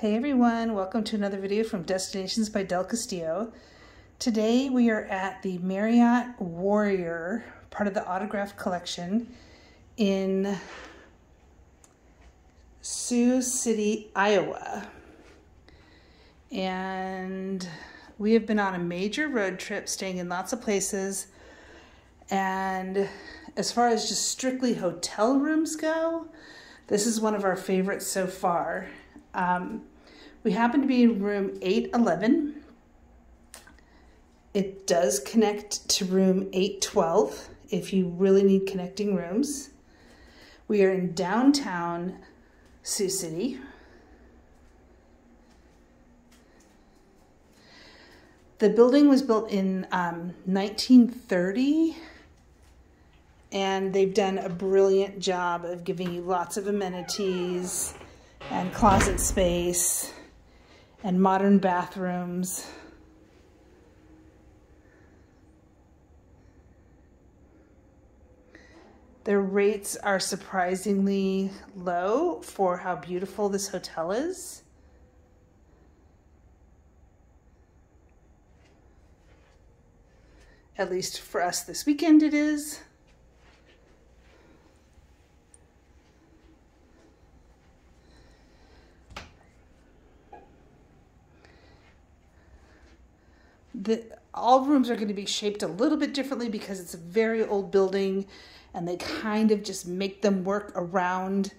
Hey everyone, welcome to another video from Destinations by Del Castillo. Today we are at the Marriott Warrior, part of the autograph collection in Sioux City, Iowa. And we have been on a major road trip, staying in lots of places. And as far as just strictly hotel rooms go, this is one of our favorites so far. We happen to be in room 811. It does connect to room 812 if you really need connecting rooms. We are in downtown Sioux City. The building was built in 1930, and they've done a brilliant job of giving you lots of amenities and closet space and modern bathrooms. Their rates are surprisingly low for how beautiful this hotel is. At least for us this weekend it is. All rooms are going to be shaped a little bit differently because it's a very old building and they kind of just make them work around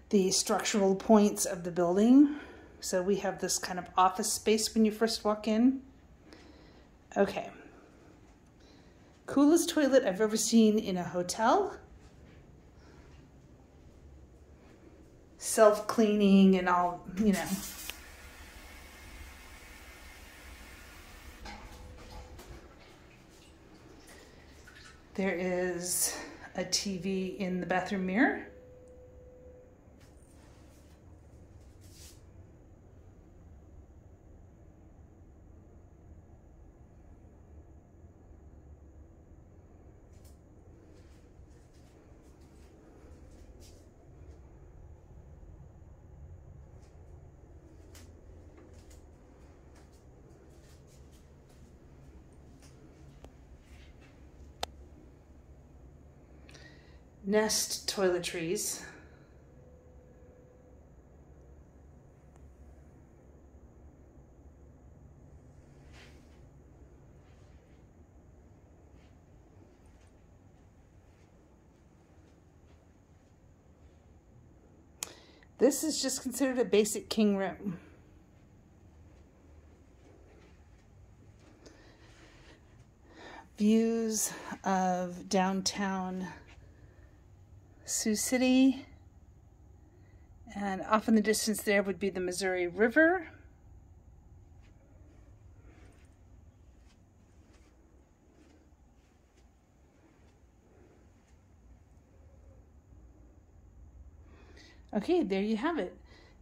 the structural points of the building. So we have this kind of office space when you first walk in. Okay. Coolest toilet I've ever seen in a hotel. Self-cleaning and all, you know. There is a TV in the bathroom mirror. Nest toiletries. This is just considered a basic king room. Views of downtown Sioux City, and off in the distance there would be the Missouri River. Okay, there you have it.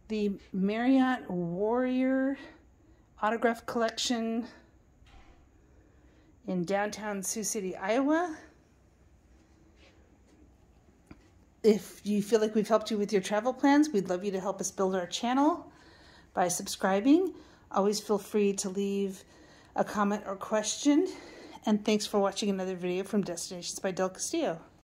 The Marriott Warrior autograph collection in downtown Sioux City, Iowa. If you feel like we've helped you with your travel plans, we'd love you to help us build our channel by subscribing. Always feel free to leave a comment or question. And thanks for watching another video from Destinations by Del Castillo.